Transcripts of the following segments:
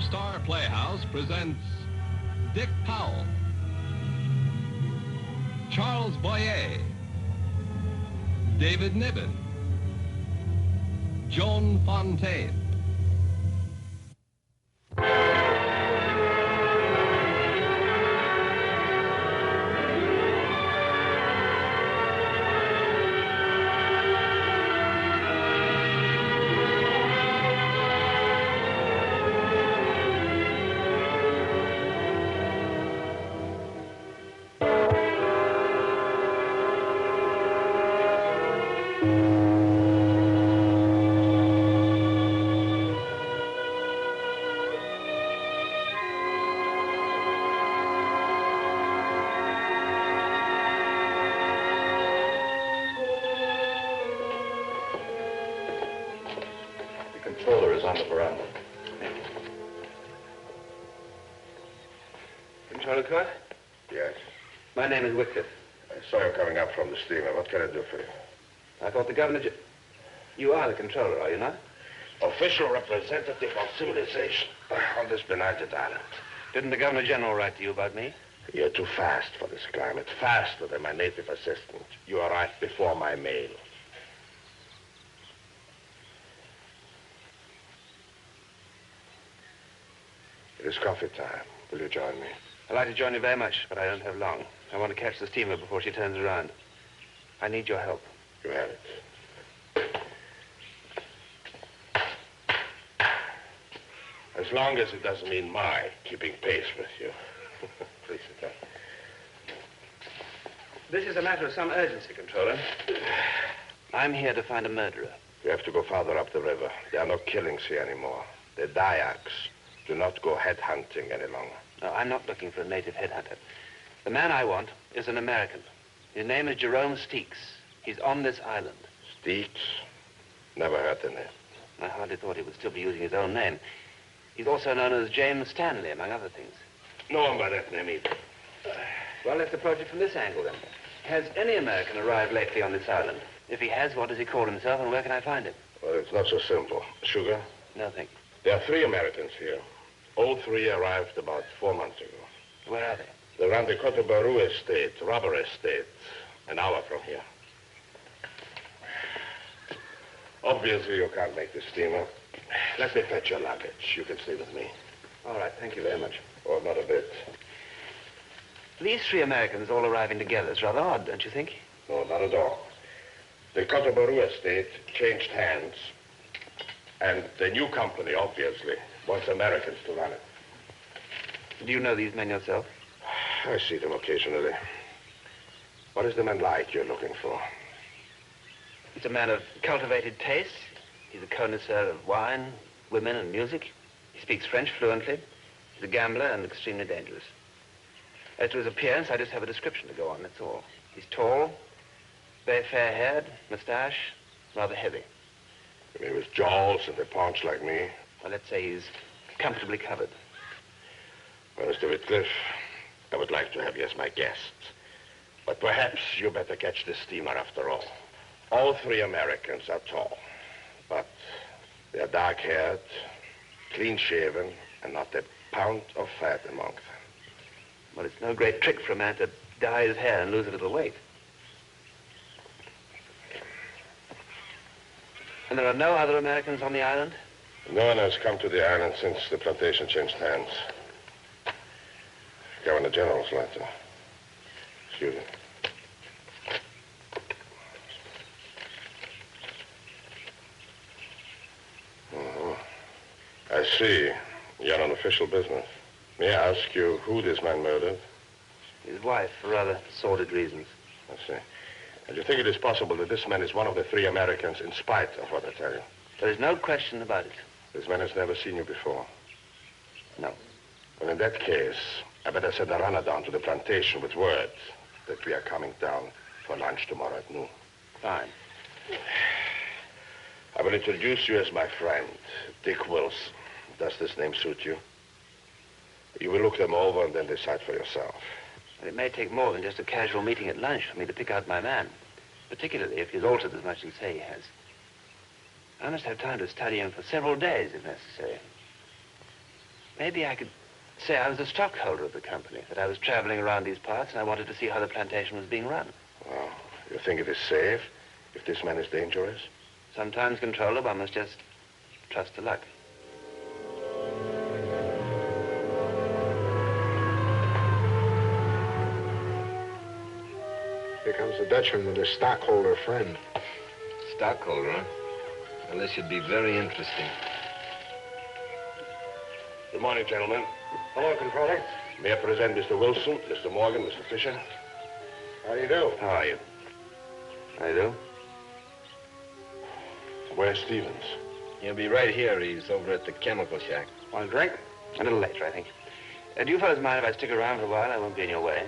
Star Playhouse presents Dick Powell, Charles Boyer, David Niven, Joan Fontaine. Controller is on the veranda. Controller Court? Yes. My name is Whitcliffe. I saw you coming up from the steamer. What can I do for you? I thought the governor... You are the controller, are you not? Official representative of civilization on this benighted island. Didn't the Governor General write to you about me? You're too fast for this climate. Faster than my native assistant. You arrived before my mail. It is coffee time. Will you join me? I'd like to join you very much, but I don't have long. I want to catch the steamer before she turns around. I need your help. You have it. As long as it doesn't mean my keeping pace with you. Please sit down. This is a matter of some urgency, Controller. I'm here to find a murderer. You have to go farther up the river. There are no killings here anymore. They're Dayaks. Do not go headhunting any longer. No, I'm not looking for a native headhunter. The man I want is an American. His name is Jerome Steeks. He's on this island. Steeks? Never heard the name. I hardly thought he would still be using his own name. He's also known as James Stanley, among other things. No one by that name either. Well, let's approach it from this angle, then. Has any American arrived lately on this island? If he has, what does he call himself, and where can I find him? Well, it's not so simple. Sugar? No, thank you. There are 3 Americans here. All 3 arrived about 4 months ago. Where are they? They're on the Cotobaru estate, rubber estate, an hour from here. Obviously, you can't make the steamer. Let me fetch your luggage. You can stay with me. All right, thank you very much. Oh, not a bit. These 3 Americans all arriving together is rather odd, don't you think? No, not at all. The Cotobaru estate changed hands, and the new company, obviously, wants Americans to run it. Do you know these men yourself? I see them occasionally. What is the man like you're looking for? He's a man of cultivated taste. He's a connoisseur of wine, women, and music. He speaks French fluently. He's a gambler and extremely dangerous. As to his appearance, I just have a description to go on, that's all. He's tall, very fair-haired, mustache, rather heavy. You mean with jowls and a paunch like me? Well, let's say he's comfortably covered. Well, Mr. Whitcliffe, I would like to have you as my guest. But perhaps you better catch this steamer after all. All 3 Americans are tall, but they're dark-haired, clean-shaven, and not a pound of fat among them. Well, it's no great trick for a man to dye his hair and lose a little weight. And there are no other Americans on the island? No one has come to the island since the plantation changed hands. Governor General's letter. Excuse me. I see. You're on official business. May I ask you who this man murdered? His wife, for rather sordid reasons. I see. And you think it is possible that this man is one of the 3 Americans in spite of what I tell you? There is no question about it. This man has never seen you before? No. Well, in that case, I better send a runner down to the plantation with word that we are coming down for lunch tomorrow at noon. Fine. I will introduce you as my friend, Dick Wilson. Does this name suit you? You will look them over and then decide for yourself. And it may take more than just a casual meeting at lunch for me to pick out my man, particularly if he's altered as much as you say he has. I must have time to study him for several days, if necessary. Maybe I could say I was a stockholder of the company, that I was traveling around these parts and I wanted to see how the plantation was being run. Well, you think it is safe if this man is dangerous? Sometimes, Controller, one must just trust to luck. Here comes the Dutchman with his stockholder friend. Stockholder, huh? Well, this should be very interesting. Good morning, gentlemen. Hello, Controller. May I present Mr. Wilson, Mr. Morgan, Mr. Fisher? How do you do? How are you? I do? Where's Stevens? He'll be right here. He's over at the chemical shack. Want a drink? A little later, I think. Do you fellas mind if I stick around for a while? I won't be in your way.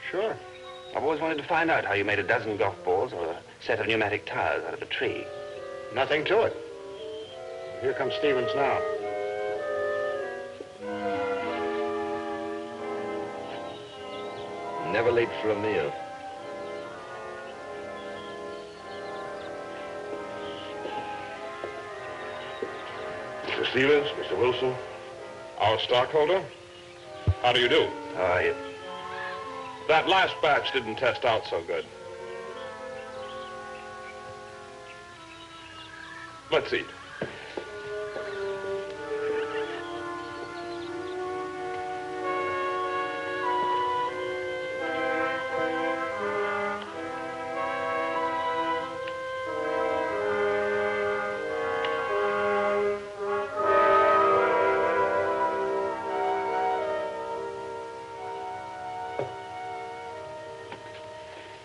Sure. I've always wanted to find out how you made a dozen golf balls or a set of pneumatic tires out of a tree. Nothing to it. Here comes Stevens now. Never late for a meal. Mr. Stevens, Mr. Wilson, our stockholder. How do you do? How are you? That last batch didn't test out so good. Let's eat.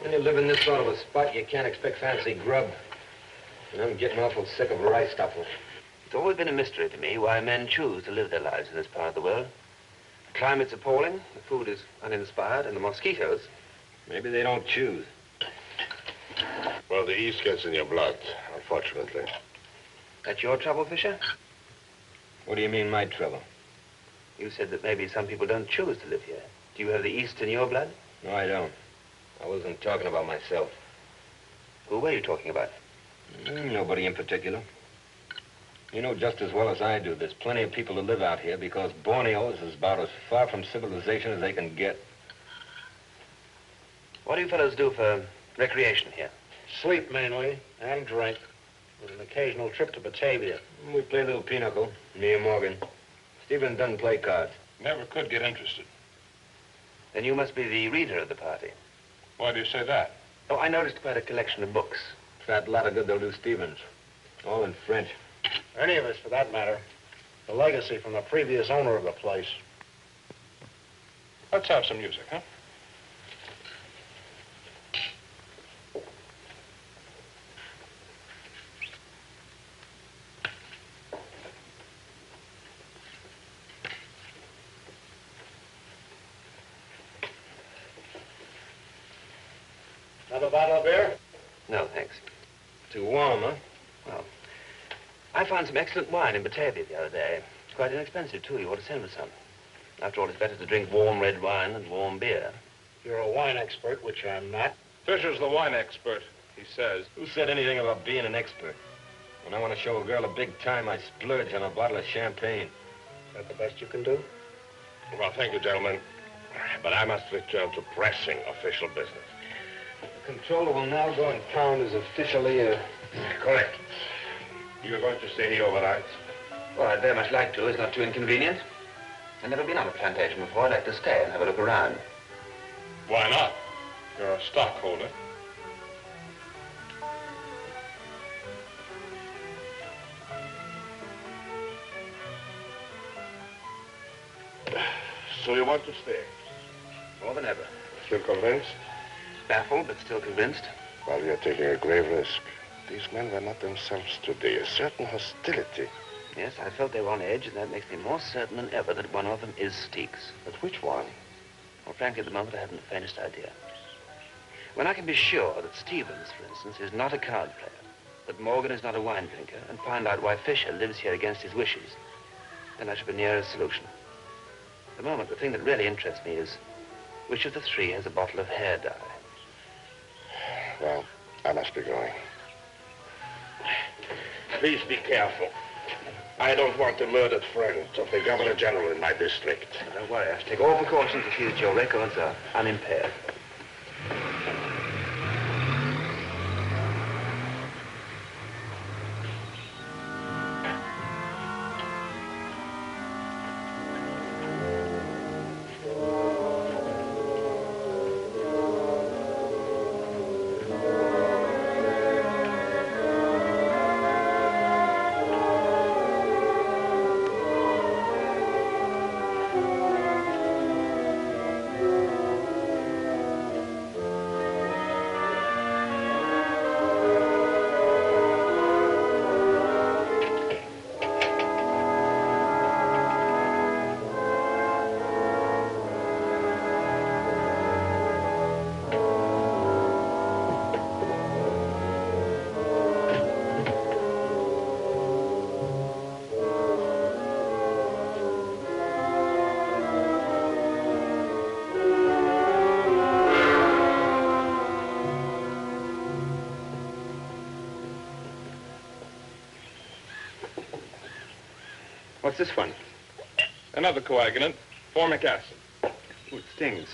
When you live in this sort of a spot, you can't expect fancy grub. And I'm getting awful sick of rice stuffing. It's always been a mystery to me why men choose to live their lives in this part of the world. The climate's appalling, the food is uninspired, and the mosquitoes. Maybe they don't choose. Well, the East gets in your blood, unfortunately. That's your trouble, Fisher? What do you mean, my trouble? You said that maybe some people don't choose to live here. Do you have the East in your blood? No, I don't. I wasn't talking about myself. Who were you talking about? Nobody in particular. You know just as well as I do, there's plenty of people who live out here because Borneo is about as far from civilization as they can get. What do you fellows do for recreation here? Sleep mainly, and drink, with an occasional trip to Batavia. We play a little pinochle, me and Morgan. Stephen doesn't play cards. Never could get interested. Then you must be the reader of the party. Why do you say that? Oh, I noticed quite a collection of books. Fat lot of good they'll do Stevens. All in French. Any of us, for that matter. The legacy from the previous owner of the place. Let's have some music, huh? Another bottle of beer? No, thanks. Too warm, huh? Well, I found some excellent wine in Batavia the other day. It's quite inexpensive, too. You ought to send me some. After all, it's better to drink warm red wine than warm beer. You're a wine expert, which I'm not. Fisher's the wine expert, he says. Who said anything about being an expert? When I want to show a girl a big time, I splurge on a bottle of champagne. Is that the best you can do? Well, thank you, gentlemen. But I must return to pressing official business. The controller will now go and pound as officially a... Correct. You're going to stay here overnight? Well, I'd very much like to. It's not too inconvenient. I've never been on a plantation before. I'd like to stay and have a look around. Why not? You're a stockholder. So you want to stay? More than ever. Still convinced? Baffled, but still convinced. Well, you're taking a grave risk. These men were not themselves today. A certain hostility. Yes, I felt they were on edge, and that makes me more certain than ever that one of them is Steeks. But which one? Well, frankly, at the moment, I haven't the faintest idea. When I can be sure that Stevens, for instance, is not a card player, that Morgan is not a wine drinker, and find out why Fisher lives here against his wishes, then I shall be near a solution. At the moment, the thing that really interests me is which of the three has a bottle of hair dye. Well, I must be going. Please be careful. I don't want the murdered friends of the Governor General in my district. Don't worry, I shall take all precautions to see that your records are unimpaired. What's this one? Another coagulant, formic acid. Ooh, it stings.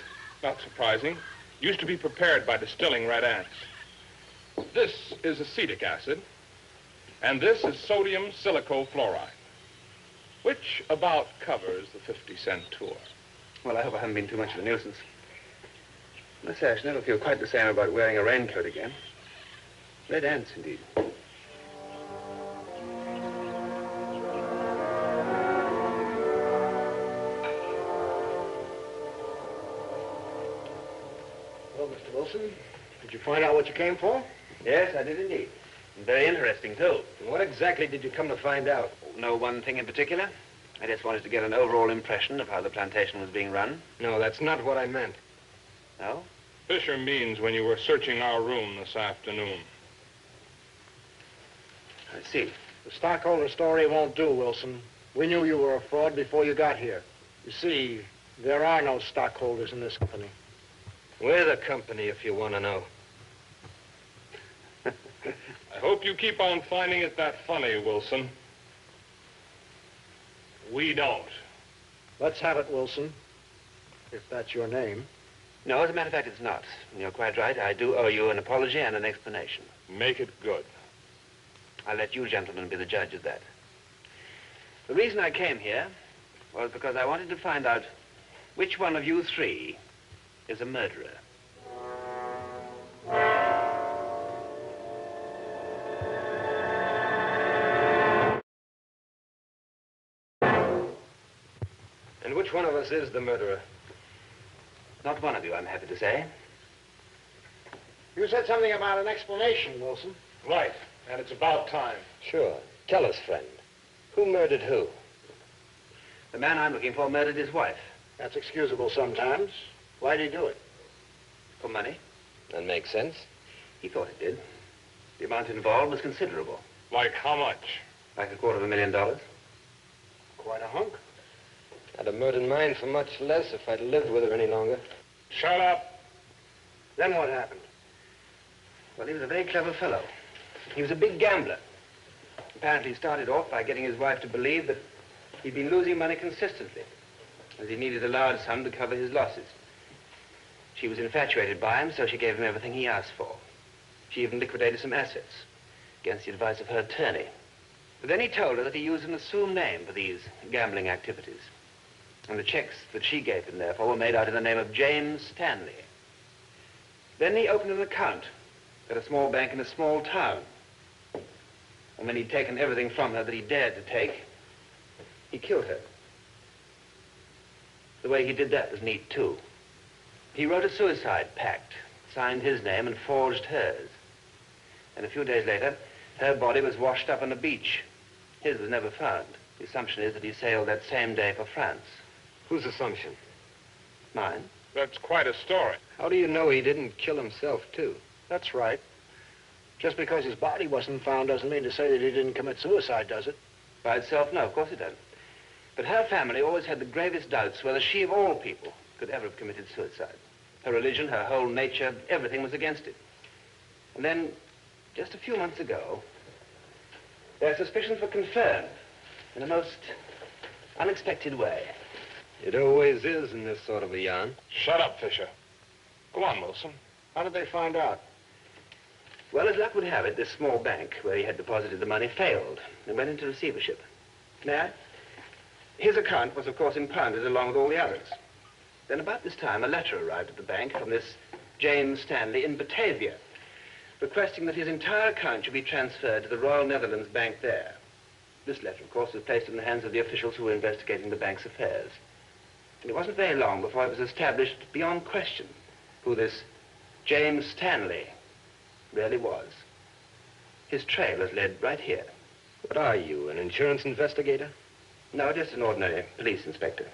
Not surprising. Used to be prepared by distilling red ants. This is acetic acid, and this is sodium silicofluoride, which about covers the 50-cent tour. Well, I hope I haven't been too much of a nuisance. I must say, I shall never feel quite the same about wearing a raincoat again. Red ants, indeed. Well, Mr. Wilson, did you find out what you came for? Yes, I did indeed. And very interesting, too. And what exactly did you come to find out? No one thing in particular. I just wanted to get an overall impression of how the plantation was being run. No, that's not what I meant. No? Fisher means when you were searching our room this afternoon. I see. The stockholder story won't do, Wilson. We knew you were a fraud before you got here. You see, there are no stockholders in this company. We're the company, if you want to know. I hope you keep on finding it that funny, Wilson. We don't. Let's have it, Wilson, if that's your name. No, as a matter of fact, it's not. And you're quite right. I do owe you an apology and an explanation. Make it good. I'll let you gentlemen be the judge of that. The reason I came here was because I wanted to find out which one of you three is a murderer. And which one of us is the murderer? Not one of you, I'm happy to say. You said something about an explanation, Wilson. Right, and it's about time. Sure. Tell us, friend. Who murdered who? The man I'm looking for murdered his wife. That's excusable sometimes. Why'd he do it? For money. That makes sense. He thought it did. The amount involved was considerable. Like how much? Like $250,000. Quite a hunk. I'd have murdered mine for much less if I'd lived with her any longer. Shut up. Then what happened? Well, he was a very clever fellow. He was a big gambler. Apparently he started off by getting his wife to believe that he'd been losing money consistently, as he needed a large sum to cover his losses. She was infatuated by him, so she gave him everything he asked for. She even liquidated some assets against the advice of her attorney. But then he told her that he used an assumed name for these gambling activities. And the checks that she gave him, therefore, were made out in the name of James Stanley. Then he opened an account at a small bank in a small town. And when he'd taken everything from her that he dared to take, he killed her. The way he did that was neat, too. He wrote a suicide pact, signed his name, and forged hers. And a few days later, her body was washed up on the beach. His was never found. The assumption is that he sailed that same day for France. Whose assumption? Mine. That's quite a story. How do you know he didn't kill himself, too? That's right. Just because his body wasn't found doesn't mean to say that he didn't commit suicide, does it? By itself, no, of course it doesn't. But her family always had the gravest doubts whether she, of all people, could ever have committed suicide. Her religion, her whole nature, everything was against it. And then, just a few months ago, Their suspicions were confirmed in a most unexpected way. It always is in this sort of a yarn. Shut up, Fisher. Go on, Wilson. How did they find out? Well, as luck would have it, this small bank where he had deposited the money failed and went into receivership. Now, his account was, of course, impounded along with all the others. Then about this time, a letter arrived at the bank from this James Stanley in Batavia, requesting that his entire account should be transferred to the Royal Netherlands Bank there. This letter, of course, was placed in the hands of the officials who were investigating the bank's affairs. And it wasn't very long before it was established beyond question who this James Stanley really was. His trail has led right here. What are you, an insurance investigator? No, just an ordinary police inspector.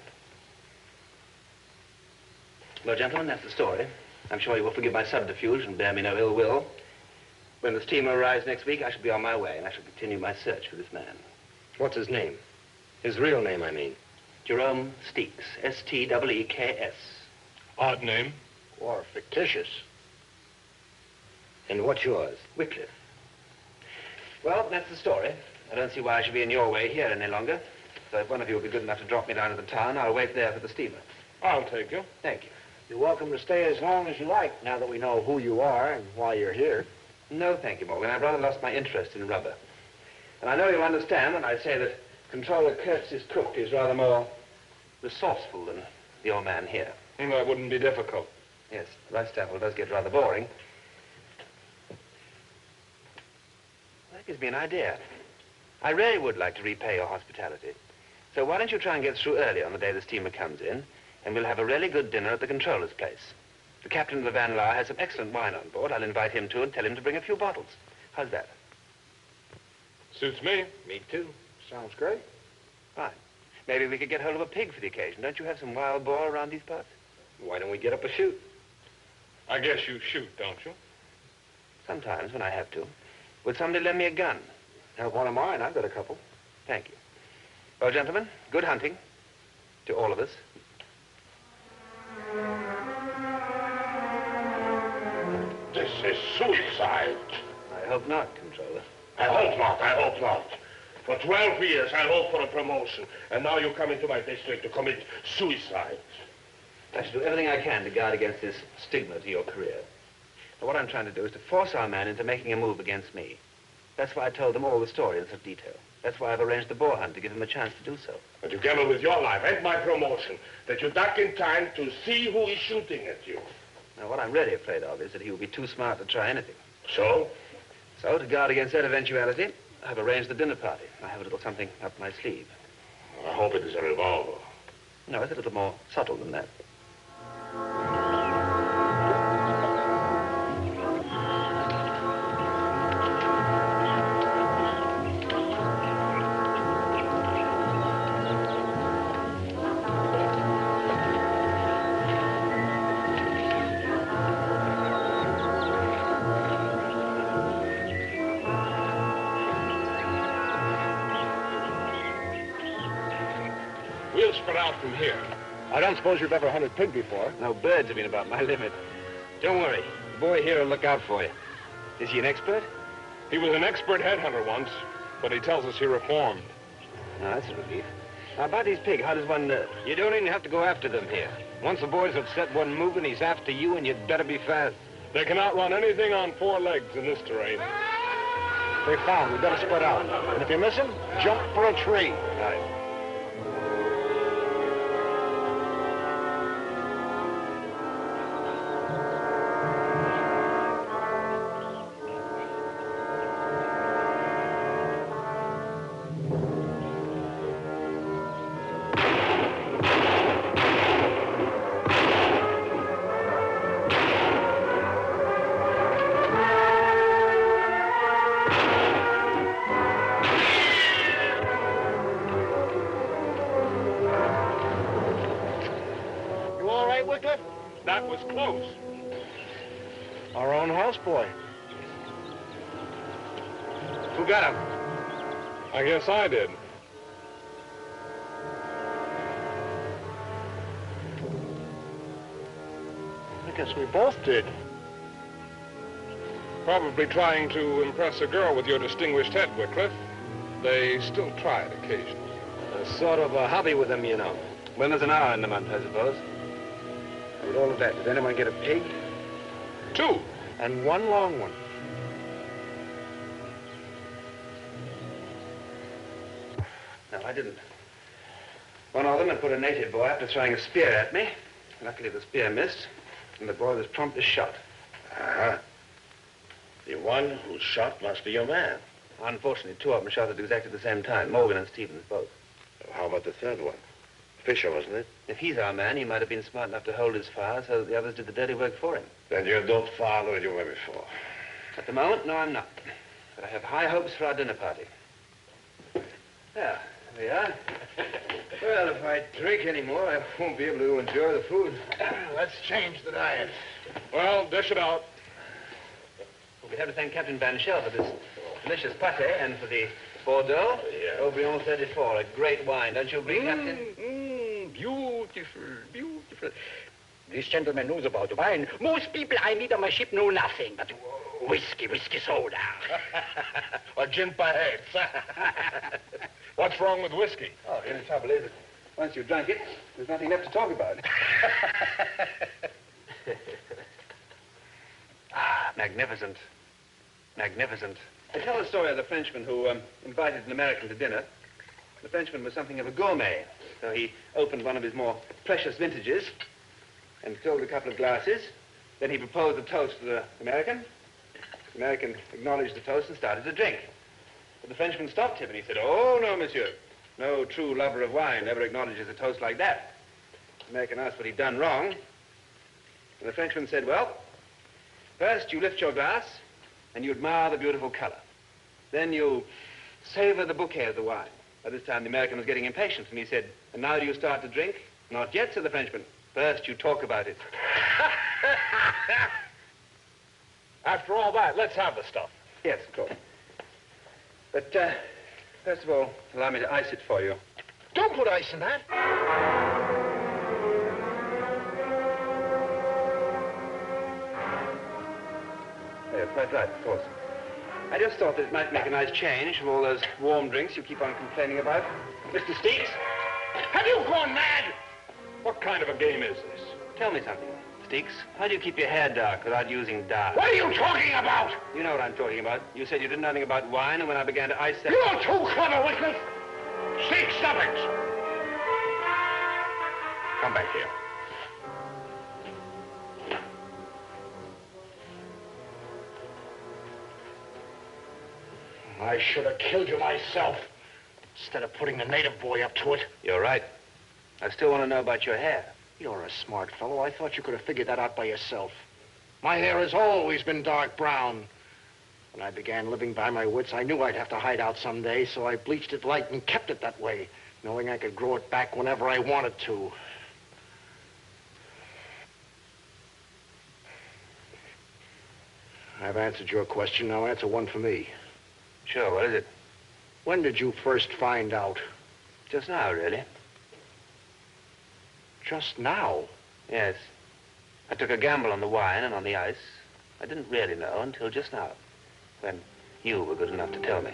Well, gentlemen, that's the story. I'm sure you will forgive my subterfuge and bear me no ill will. When the steamer arrives next week, I shall be on my way, and I shall continue my search for this man. What's his name? His real name, I mean. Jerome Steeks, S-T-E-E-K-S. Odd name. Or fictitious. And what's yours? Whitcliffe. Well, that's the story. I don't see why I should be in your way here any longer. So if one of you will be good enough to drop me down to the town, I'll wait there for the steamer. I'll take you. Thank you. You're welcome to stay as long as you like, now that we know who you are and why you're here. No, thank you, Morgan. I've rather lost my interest in rubber. And I know you'll understand when I say that Controller Kurtz's cook is rather more resourceful than the old man here. That wouldn't be difficult. Yes, rice taffel does get rather boring. That gives me an idea. I really would like to repay your hospitality. So why don't you try and get through early on the day the steamer comes in, and we'll have a really good dinner at the controller's place. The captain of the Van Laar has some excellent wine on board. I'll invite him to and tell him to bring a few bottles. How's that? Suits me. Me too. Sounds great. Fine. Maybe we could get hold of a pig for the occasion. Don't you have some wild boar around these parts? Why don't we get up a shoot? I guess you shoot, don't you? Sometimes, when I have to. Would somebody lend me a gun? Have one of mine. I've got a couple. Thank you. Well, gentlemen, good hunting to all of us. This is suicide. I hope not, Controller. I hope not. I hope not. For 12 years, I hoped for a promotion, and now you come into my district to commit suicide. I shall do everything I can to guard against this stigma to your career. But what I'm trying to do is to force our man into making a move against me. That's why I told them all the story in such detail. That's why I've arranged the boar hunt, to give him a chance to do so. But you gamble with your life and my promotion, that you duck in time to see who is shooting at you. Now, what I'm really afraid of is that he will be too smart to try anything. So? So, to guard against that eventuality, I've arranged the dinner party. I have a little something up my sleeve. I hope it is a revolver. No, it's a little more subtle than that. We'll spread out from here. I don't suppose you've ever hunted pig before. No, birds have been about my limit. Don't worry. The boy here will look out for you. Is he an expert? He was an expert headhunter once, but he tells us he reformed. No, that's a relief. Now, about these pigs, how does one... You don't even have to go after them here. Once the boys have set one moving, he's after you, and you'd better be fast. They can outrun anything on 4 legs in this terrain. They found. We better spread out. And if you miss him, jump for a tree. Right. Whitcliffe? That was close. Our own houseboy. Who got him? I guess I did. I guess we both did. Probably trying to impress a girl with your distinguished head, Whitcliffe. they still try it occasionally. A sort of a hobby with them, you know. When there's an hour in the month, I suppose. With all of that, did anyone get a pig? 2. And one long one. No, I didn't. One of them had put a native boy after throwing a spear at me. Luckily, the spear missed, and the boy was promptly shot. Uh-huh. The one who shot must be your man. Unfortunately, 2 of them shot at exactly the same time, Morgan and Stevens both. How about the third one? Fisher, wasn't it? If he's our man, he might have been smart enough to hold his fire so that the others did the dirty work for him. Then you don't follow as you were before. At the moment, no, I'm not. But I have high hopes for our dinner party. There we are. Well, if I drink any more, I won't be able to enjoy the food. Let's change the diet. Well, dish it out. We have to thank Captain Van Schell for this delicious pate and for the Bordeaux Aubryon 34, a great wine. Don't you agree, Captain? Beautiful, beautiful. This gentleman knows about wine. Most people I meet on my ship know nothing but whiskey soda. Or gin paheads. What's wrong with whiskey? Oh, the only trouble is that once you've drunk it, there's nothing left to talk about. Magnificent. Magnificent. I tell the story of the Frenchman who invited an American to dinner. The Frenchman was something of a gourmet, so he opened one of his more precious vintages and filled a couple of glasses. Then he proposed a toast to the American. The American acknowledged the toast and started to drink. But the Frenchman stopped him and he said, "Oh, no, monsieur. No true lover of wine ever acknowledges a toast like that." The American asked what he'd done wrong. And the Frenchman said, "Well, first you lift your glass and you admire the beautiful color. Then you savor the bouquet of the wine." By this time, the American was getting impatient, and he said, "And now do you start to drink?" "Not yet," said the Frenchman. "First you talk about it." After all that, let's have the stuff. Yes, of course. But, first of all, allow me to ice it for you. Don't put ice in that. You're quite right, of course. I just thought that it might make a nice change from all those warm drinks you keep on complaining about. Mr. Steeks, Have you gone mad? What kind of a game is this? tell me something. Steeks, how do you keep your hair dark without using dye? What are you talking about? You know what I'm talking about. You said you didn't know anything about wine, and when I began to ice that... You're too clever, Whitcliffe. Seek Stubbings. Come back here. I should have killed you myself instead of putting the native boy up to it. You're right. I still want to know about your hair. You're a smart fellow. I thought you could have figured that out by yourself. My hair has always been dark brown. When I began living by my wits, I knew I'd have to hide out someday, so I bleached it light and kept it that way, knowing I could grow it back whenever I wanted to. I've answered your question. Now answer one for me. Sure, what is it? When did you first find out? Just now, really. Just now? Yes. I took a gamble on the wine and on the ice. I didn't really know until just now, when you were good enough to tell me.